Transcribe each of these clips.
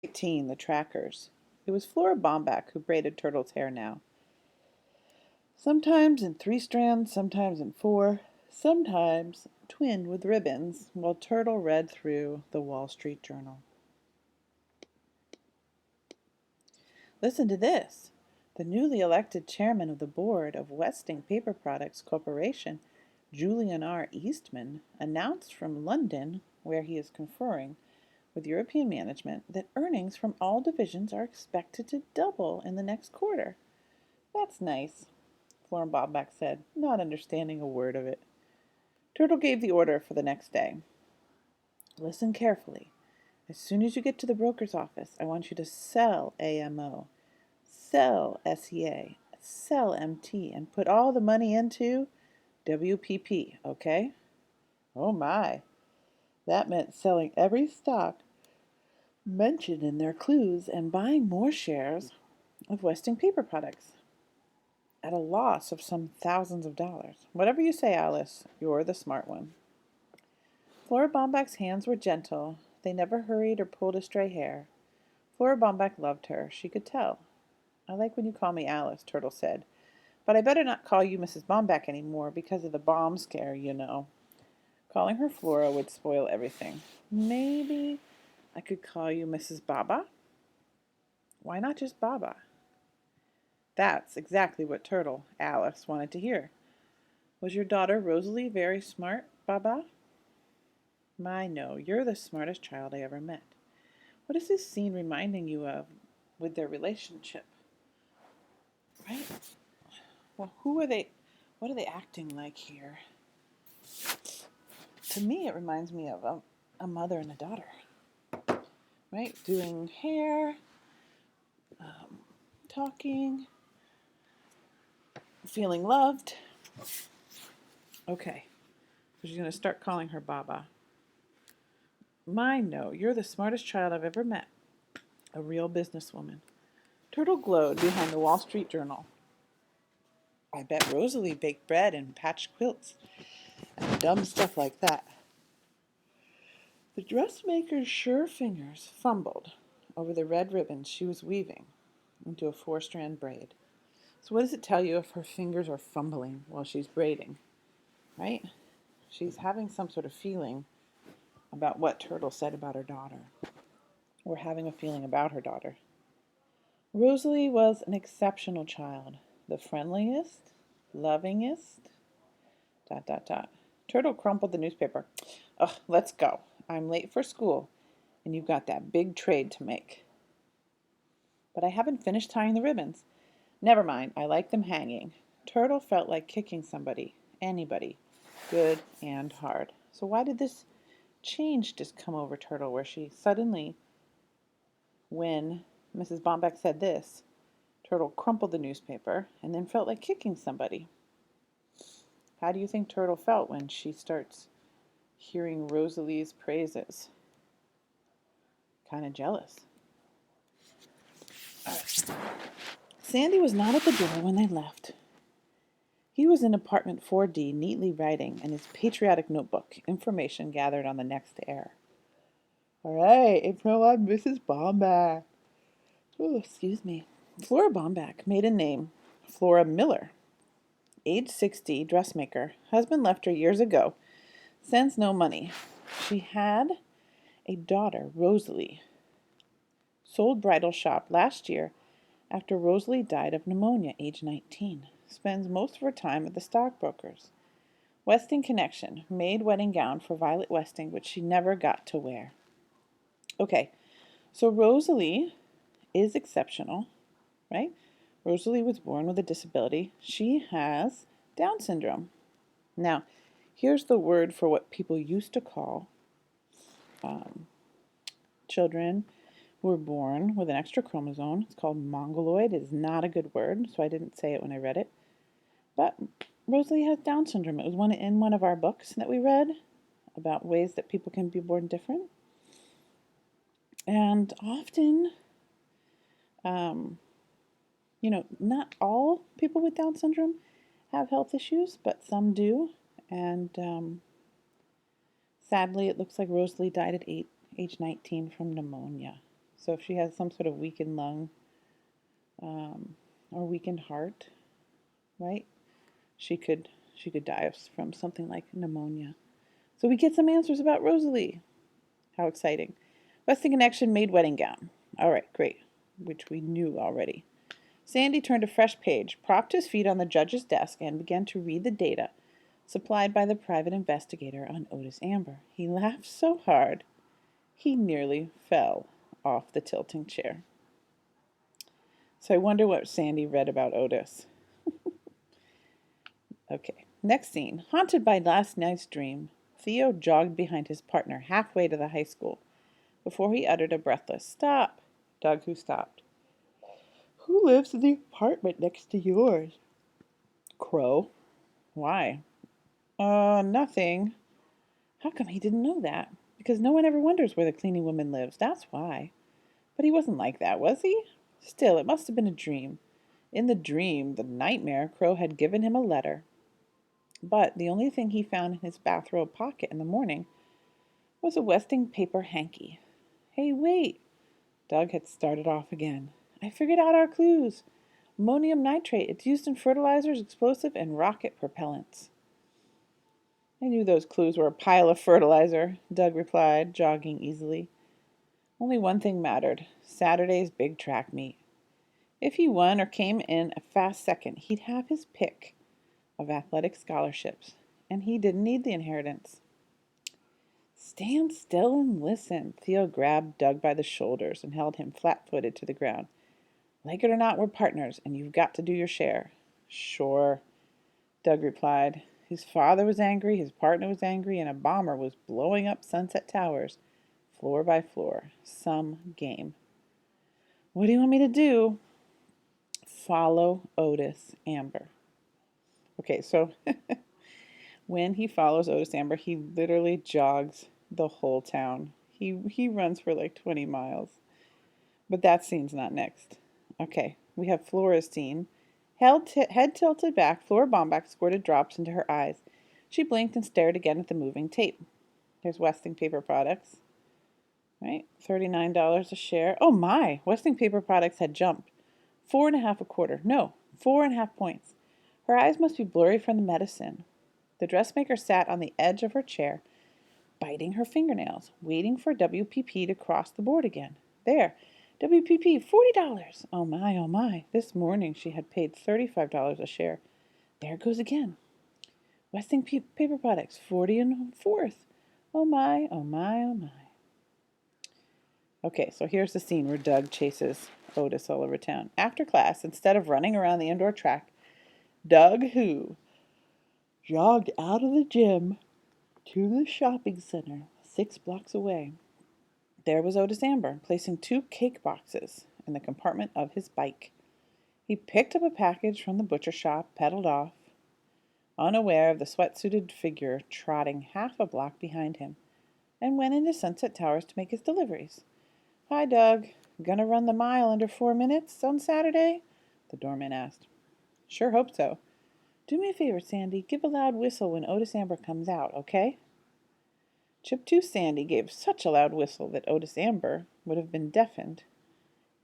18, the trackers. It was Flora Bomback who braided Turtle's hair now. Sometimes in 3 strands, sometimes in 4, sometimes twinned with ribbons, while Turtle read through the Wall Street Journal. Listen to this. The newly elected chairman of the board of Westing Paper Products Corporation, Julian R. Eastman, announced from London, where he is conferring with European management, that earnings from all divisions are expected to double in the next quarter. That's nice, Florin Bobback said, not understanding a word of it. Turtle gave the order for the next day. Listen carefully. As soon as you get to the broker's office, I want you to sell AMO, sell SEA, sell MT, and put all the money into WPP, okay? Oh my. That meant selling every stock mentioned in their clues and buying more shares of Westing Paper Products at a loss of some thousands of dollars. Whatever you say, Alice, you're the smart one. Flora Bomback's hands were gentle. They never hurried or pulled a stray hair. Flora Bomback loved her. She could tell. I like when you call me Alice, Turtle said. But I better not call you Mrs. Bomback anymore because of the bomb scare, you know. Calling her Flora would spoil everything. Maybe I could call you Mrs. Baba? Why not just Baba? That's exactly what Turtle, Alice, wanted to hear. Was your daughter Rosalie very smart, Baba? My, no, you're the smartest child I ever met. What is this scene reminding you of with their relationship? Right? Well, who are they? What are they acting like here? To me, it reminds me of a mother and a daughter, right? Doing hair, talking, feeling loved. Okay, so she's going to start calling her Baba. My, no, you're the smartest child I've ever met. A real businesswoman. Turtle glowed behind the Wall Street Journal. I bet Rosalie baked bread and patched quilts and dumb stuff like that. The dressmaker's sure fingers fumbled over the red ribbons she was weaving into a 4-strand braid. So what does it tell you if her fingers are fumbling while she's braiding, right? She's having some sort of feeling about what Turtle said about her daughter, or having a feeling about her daughter. Rosalie was an exceptional child, the friendliest, lovingest, ... Turtle crumpled the newspaper. Ugh, let's go. I'm late for school, and you've got that big trade to make. But I haven't finished tying the ribbons. Never mind, I like them hanging. Turtle felt like kicking somebody, anybody, good and hard. So why did this change just come over Turtle, where she suddenly, when Mrs. Bomback said this, Turtle crumpled the newspaper and then felt like kicking somebody? How do you think Turtle felt when she starts hearing Rosalie's praises? Kind of jealous. Sandy was not at the door when they left. He was in apartment 4D, neatly writing in his patriotic notebook information gathered on the next heir. All right, April, I'm Mrs. Bomback. Oh, excuse me. Flora Bomback, maiden name, Flora Miller. Age 60, dressmaker. Husband left her years ago. Sends no money. She had a daughter, Rosalie. Sold bridal shop last year after Rosalie died of pneumonia, age 19. Spends most of her time at the stockbrokers. Westing connection. Made wedding gown for Violet Westing, which she never got to wear. Okay, so Rosalie is exceptional, right? Rosalie was born with a disability. She has Down syndrome. Now, here's the word for what people used to call children who were born with an extra chromosome. It's called mongoloid. It is not a good word, so I didn't say it when I read it. But Rosalie has Down syndrome. It was in one of our books that we read about ways that people can be born different. And often, not all people with Down syndrome have health issues, but some do. And sadly, it looks like Rosalie died at age 19 from pneumonia. So if she has some sort of weakened lung um, or weakened heart, right, she could die from something like pneumonia. So we get some answers about Rosalie. How exciting. Westing Connection made wedding gown. All right, great, which we knew already. Sandy turned a fresh page, propped his feet on the judge's desk, and began to read the data supplied by the private investigator on Otis Amber. He laughed so hard he nearly fell off the tilting chair. So I wonder what Sandy read about Otis. Okay, next scene. Haunted by last night's dream, Theo jogged behind his partner halfway to the high school before he uttered a breathless, "Stop!" Doug, who stopped. "Who lives in the apartment next to yours?" Crow. "Why?" Nothing." How come he didn't know that? Because no one ever wonders where the cleaning woman lives. That's why. But he wasn't like that, was he? Still, it must have been a dream. In the dream, the nightmare, Crow had given him a letter. But the only thing he found in his bathrobe pocket in the morning was a Westing paper hanky. Hey, wait! Doug had started off again. "I figured out our clues. Ammonium nitrate. It's used in fertilizers, explosive, and rocket propellants." "I knew those clues were a pile of fertilizer," Doug replied, jogging easily. Only one thing mattered: Saturday's big track meet. If he won or came in a fast second, he'd have his pick of athletic scholarships, and he didn't need the inheritance. "Stand still and listen." Theo grabbed Doug by the shoulders and held him flat-footed to the ground. "Like it or not, we're partners, and you've got to do your share." "Sure," Doug replied. His father was angry, his partner was angry, and a bomber was blowing up Sunset Towers, floor by floor. Some game. "What do you want me to do?" "Follow Otis Amber." Okay, so when he follows Otis Amber, he literally jogs the whole town. He runs for like 20 miles. But that scene's not next. Okay, we have Flora's scene. Head tilted back, Flora Bomback squirted drops into her eyes. She blinked and stared again at the moving tape. There's Westing Paper Products. Right? $39 a share. Oh my! Westing Paper Products had jumped. 4.5 a quarter. No, 4.5 points. Her eyes must be blurry from the medicine. The dressmaker sat on the edge of her chair, biting her fingernails, waiting for WPP to cross the board again. There. WPP, $40. Oh my, oh my. This morning she had paid $35 a share. There it goes again. Westing Paper Products, 40 and 4th. Oh my, oh my, oh my. Okay, so here's the scene where Doug chases Otis all over town. After class, instead of running around the indoor track, Doug, who jogged out of the gym to the shopping center 6 blocks away. There was Otis Amber, placing 2 cake boxes in the compartment of his bike. He picked up a package from the butcher shop, pedaled off, unaware of the sweatsuited figure trotting half a block behind him, and went into Sunset Towers to make his deliveries. "Hi, Doug. Gonna run the mile under 4 minutes on Saturday?" the doorman asked. "Sure hope so. Do me a favor, Sandy. Give a loud whistle when Otis Amber comes out, okay?" Chip-Tooth Sandy gave such a loud whistle that Otis Amber would have been deafened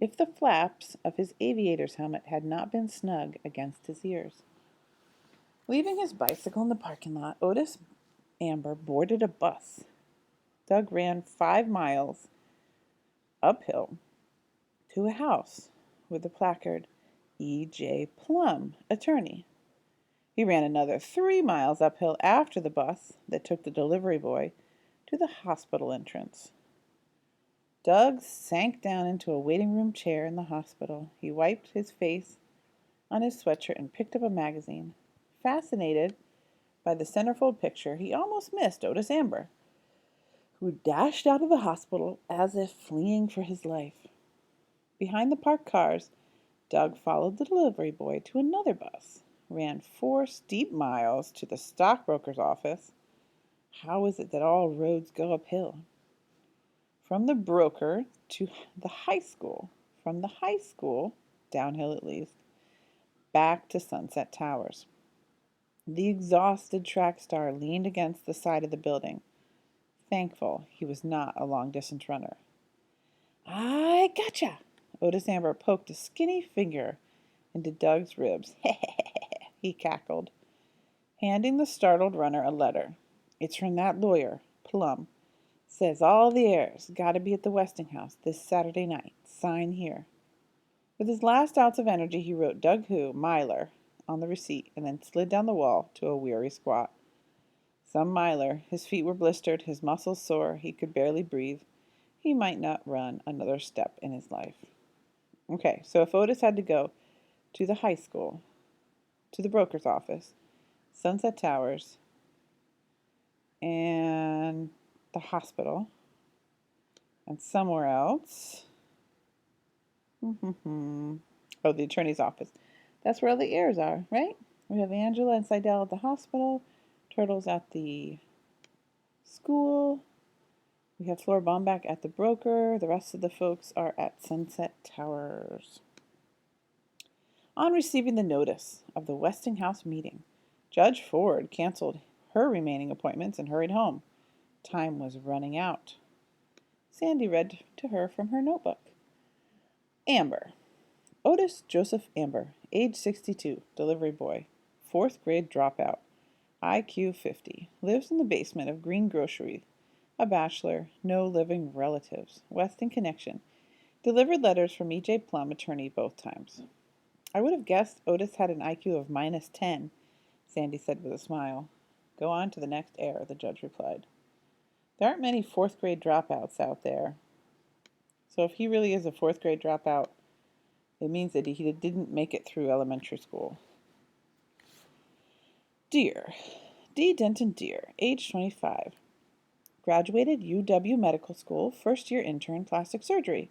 if the flaps of his aviator's helmet had not been snug against his ears. Leaving his bicycle in the parking lot, Otis Amber boarded a bus. Doug ran 5 miles uphill to a house with a placard, E.J. Plum, attorney. He ran another 3 miles uphill after the bus that took the delivery boy to the hospital entrance. Doug sank down into a waiting room chair in the hospital. He wiped his face on his sweatshirt and picked up a magazine. Fascinated by the centerfold picture, he almost missed Otis Amber, who dashed out of the hospital as if fleeing for his life. Behind the parked cars, Doug followed the delivery boy to another bus, ran 4 steep miles to the stockbroker's office. How is it that all roads go uphill? From the broker to the high school, from the high school, downhill at least, back to Sunset Towers. The exhausted track star leaned against the side of the building, thankful he was not a long-distance runner. I gotcha! Otis Amber poked a skinny finger into Doug's ribs. He cackled, handing the startled runner a letter. It's from that lawyer, Plum. Says all the heirs gotta be at the Westinghouse this Saturday night. Sign here. With his last ounce of energy, he wrote Doug Who, Myler, on the receipt, and then slid down the wall to a weary squat. Some Myler. His feet were blistered, his muscles sore, he could barely breathe. He might not run another step in his life. Okay, so if Otis had to go to the high school, to the broker's office, Sunset Towers, and the hospital, and somewhere else. Oh, the attorney's office. That's where all the heirs are, right? We have Angela and Seidel at the hospital, Turtles at the school. We have Flora Baumbach at the broker. The rest of the folks are at Sunset Towers. On receiving the notice of the Westinghouse meeting, Judge Ford canceled her remaining appointments and hurried home. Time was running out. Sandy read to her from her notebook. Amber. Otis Joseph Amber, age 62, delivery boy, 4th grade dropout, IQ 50, lives in the basement of Green Grocery, a bachelor, no living relatives, Weston connection, delivered letters from E.J. Plum, attorney, both times. I would have guessed Otis had an IQ of -10, Sandy said with a smile. Go on to the next heir, the judge replied. There aren't many 4th grade dropouts out there. So if he really is a 4th grade dropout, it means that he didn't make it through elementary school. Dear. D. Denton Deer, age 25. Graduated UW Medical School, first-year intern, plastic surgery.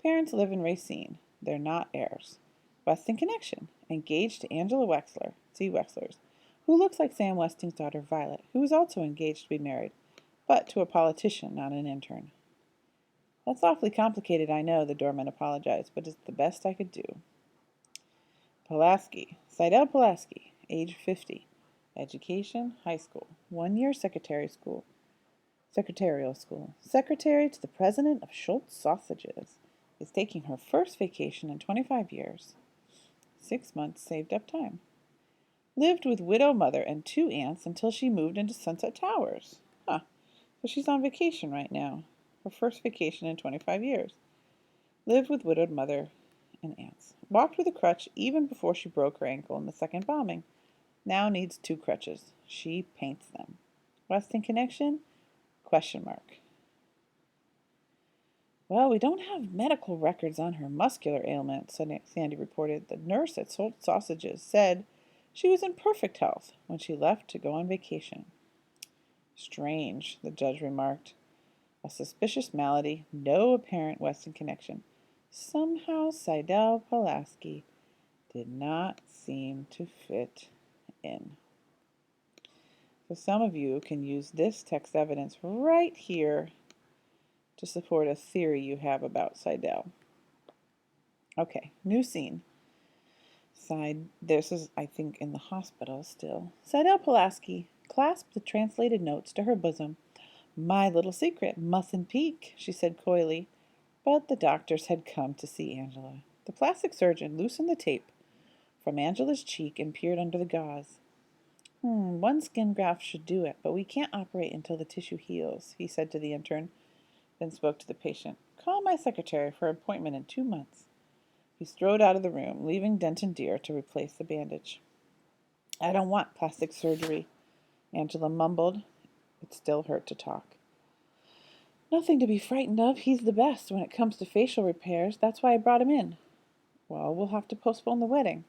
Parents live in Racine. They're not heirs. Weston connection. Engaged to Angela Wexler, C. Wexler's, who looks like Sam Westing's daughter Violet, who is also engaged to be married, but to a politician, not an intern. That's awfully complicated, I know, the doorman apologized, but it's the best I could do. Pulaski, Seidel Pulaski, age 50. Education, high school. 1-year secretarial school. Secretary to the president of Schultz Sausages. Is taking her first vacation in 25 years. 6 months saved up time. Lived with widow mother and 2 aunts until she moved into Sunset Towers. Huh. So she's on vacation right now. Her first vacation in 25 years. Lived with widowed mother and aunts. Walked with a crutch even before she broke her ankle in the second bombing. Now needs 2 crutches. She paints them. Weston connection? Question mark. Well, we don't have medical records on her muscular ailment, Sandy reported. The nurse at Schultz Sausages said she was in perfect health when she left to go on vacation. Strange, the judge remarked. A suspicious malady, no apparent Weston connection. Somehow Seidel Pulaski did not seem to fit in. So some of you can use this text evidence right here to support a theory you have about Seidel. Okay, new scene. This is, I think, in the hospital still. Seidel Pulaski clasped the translated notes to her bosom. My little secret, mustn't peek, she said coyly. But the doctors had come to see Angela. The plastic surgeon loosened the tape from Angela's cheek and peered under the gauze. One skin graft should do it, but we can't operate until the tissue heals, he said to the intern, then spoke to the patient. Call my secretary for an appointment in 2 months. He strode out of the room, leaving Denton Deer to replace the bandage. I don't want plastic surgery, Angela mumbled. It still hurt to talk. Nothing to be frightened of. He's the best when it comes to facial repairs. That's why I brought him in. Well, we'll have to postpone the wedding.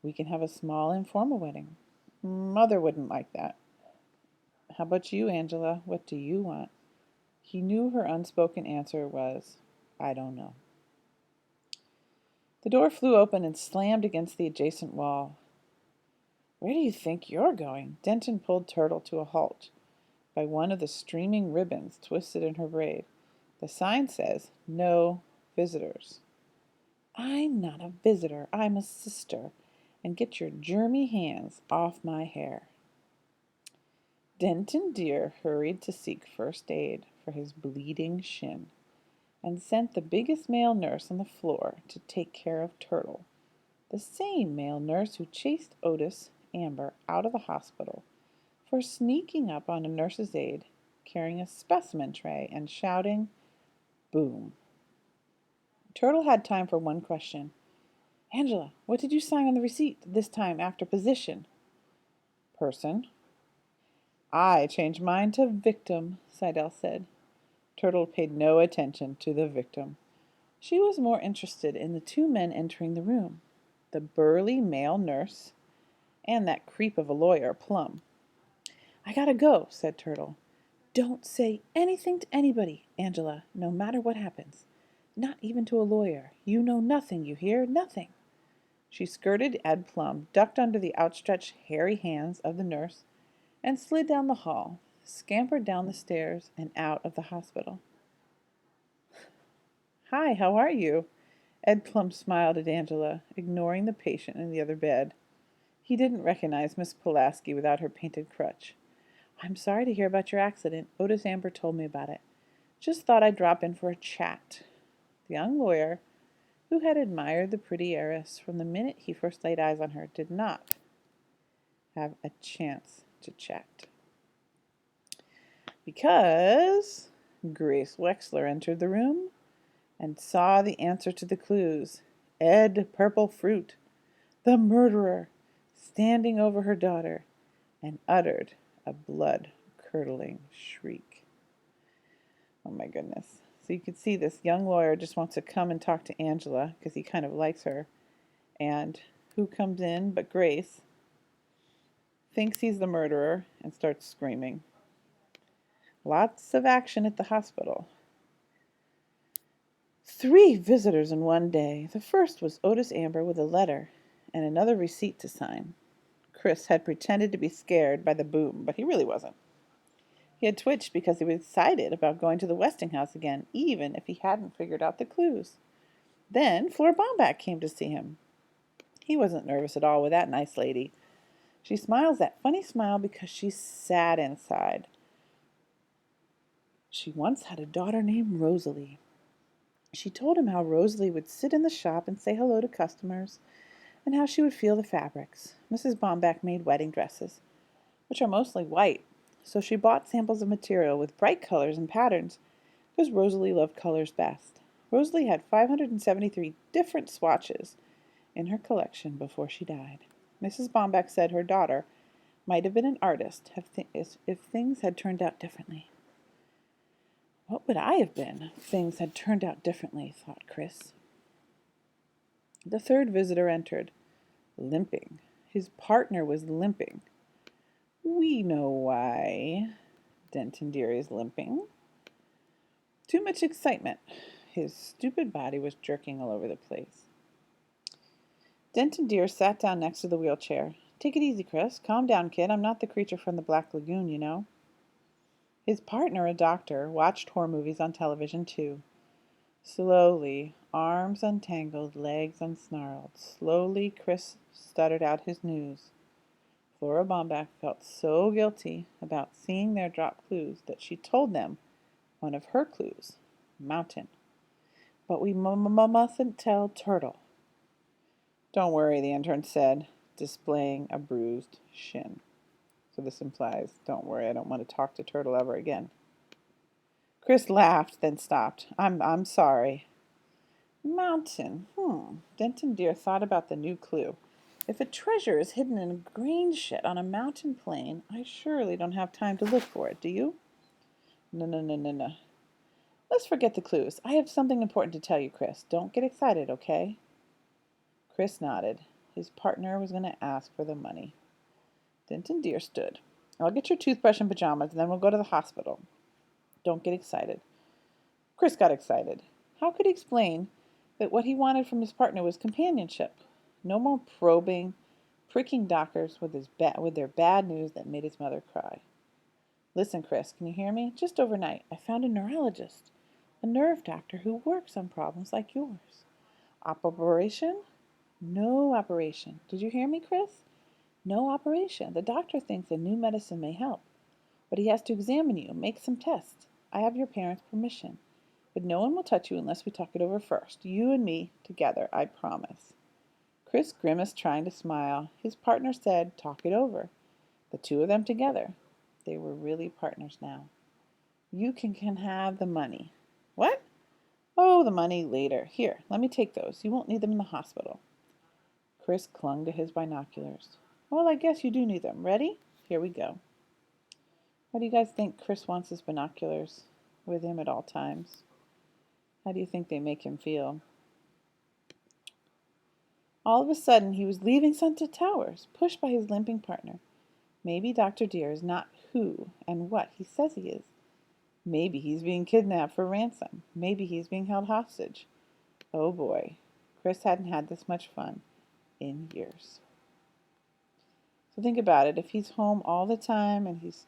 We can have a small, informal wedding. Mother wouldn't like that. How about you, Angela? What do you want? He knew her unspoken answer was, I don't know. The door flew open and slammed against the adjacent wall. Where do you think you're going? Denton pulled Turtle to a halt by one of the streaming ribbons twisted in her braid. The sign says, no visitors. I'm not a visitor. I'm a sister. And get your germy hands off my hair. Denton Deer hurried to seek first aid for his bleeding shin. and sent the biggest male nurse on the floor to take care of Turtle, the same male nurse who chased Otis Amber out of the hospital for sneaking up on a nurse's aide carrying a specimen tray and shouting, "Boom." Turtle had time for one question. "Angela, what did you sign on the receipt this time after position?" "Person." "I changed mine to victim," Seidel said. Turtle paid no attention to the victim. She was more interested in the two men entering the room, the burly male nurse and that creep of a lawyer, Plum. "I gotta go," said Turtle. "Don't say anything to anybody, Angela, no matter what happens. Not even to a lawyer. You know nothing, you hear? Nothing." She skirted Ed Plum, ducked under the outstretched hairy hands of the nurse, and slid down the hall, scampered down the stairs, and out of the hospital. "Hi, how are you?" Ed Plum smiled at Angela, ignoring the patient in the other bed. He didn't recognize Miss Pulaski without her painted crutch. "I'm sorry to hear about your accident. Otis Amber told me about it. Just thought I'd drop in for a chat." The young lawyer, who had admired the pretty heiress from the minute he first laid eyes on her, did not have a chance to chat. Because Grace Wexler entered the room and saw the answer to the clues. Ed Purple Fruit, the murderer, standing over her daughter, and uttered a blood-curdling shriek. Oh my goodness. So you can see this young lawyer just wants to come and talk to Angela because he kind of likes her. And who comes in but Grace, thinks he's the murderer, and starts screaming. Lots of action at the hospital. 3 visitors in one day. The first was Otis Amber with a letter and another receipt to sign. Chris had pretended to be scared by the boom, but he really wasn't. He had twitched because he was excited about going to the Westinghouse again, even if he hadn't figured out the clues. Then Flora Bomback came to see him. He wasn't nervous at all with that nice lady. She smiles that funny smile because she's sad inside. She once had a daughter named Rosalie. She told him how Rosalie would sit in the shop and say hello to customers, and how she would feel the fabrics. Mrs. Bomback made wedding dresses, which are mostly white, so she bought samples of material with bright colors and patterns, because Rosalie loved colors best. Rosalie had 573 different swatches in her collection before she died. Mrs. Bomback said her daughter might have been an artist if things had turned out differently. What would I have been if things had turned out differently, thought Chris. The third visitor entered, limping. His partner was limping. We know why Denton Deary is limping. Too much excitement. His stupid body was jerking all over the place. Denton Deer sat down next to the wheelchair. "Take it easy, Chris. Calm down, kid. I'm not the creature from the Black Lagoon, you know." His partner, a doctor, watched horror movies on television, too. Slowly, arms untangled, legs unsnarled. Slowly, Chris stuttered out his news. Flora Bomback felt so guilty about seeing their drop clues that she told them one of her clues, mountain. "But we mustn't tell Turtle." "Don't worry," the intern said, displaying a bruised shin. So this implies, don't worry, I don't want to talk to Turtle ever again. Chris laughed, then stopped. I'm sorry." Mountain. Denton Deer thought about the new clue. If a treasure is hidden in a grain shed on a mountain plain, I surely don't have time to look for it, do you? No. Let's forget the clues. I have something important to tell you, Chris. Don't get excited, okay? Chris nodded. His partner was going to ask for the money. Denton Deer stood. "I'll get your toothbrush and pajamas, and then we'll go to the hospital. Don't get excited." Chris got excited. How could he explain that what he wanted from his partner was companionship? No more probing, pricking doctors with their bad news that made his mother cry. "Listen, Chris, can you hear me? Just overnight, I found a neurologist, a nerve doctor who works on problems like yours." "Operation?" "No operation. Did you hear me, Chris? No operation. The doctor thinks a new medicine may help, but he has to examine you, make some tests. I have your parents' permission. But no one will touch you unless we talk it over first. You and me together, I promise. Chris grimaced, trying to smile. His partner said, talk it over. The two of them together. They were really partners now. You can have the money. What? Oh, the money later. Here, let me take those. You won't need them in the hospital. Chris clung to his binoculars. Well, I guess you do need them. Ready? Here we go. How do you guys think Chris wants his binoculars with him at all times? How do you think they make him feel? All of a sudden, he was leaving Sunset Towers, pushed by his limping partner. Maybe Dr. Deer is not who and what he says he is. Maybe he's being kidnapped for ransom. Maybe he's being held hostage. Oh boy, Chris hadn't had this much fun in years. So think about it. If he's home all the time and he's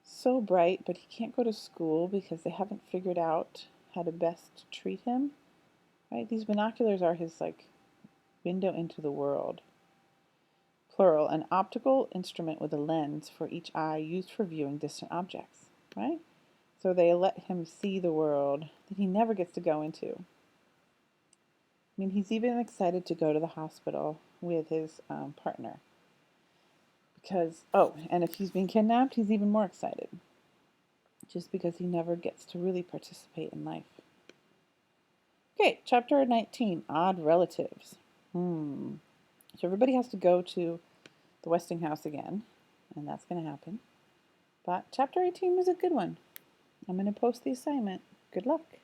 so bright, but he can't go to school because they haven't figured out how to best treat him, right? These binoculars are his window into the world. Plural, an optical instrument with a lens for each eye used for viewing distant objects, right? So they let him see the world that he never gets to go into. I mean, he's even excited to go to the hospital with his partner. Because, and if he's being kidnapped, he's even more excited. Just because he never gets to really participate in life. Okay, chapter 19, Odd Relatives. So everybody has to go to the Westinghouse again, and that's going to happen. But chapter 18 was a good one. I'm going to post the assignment. Good luck.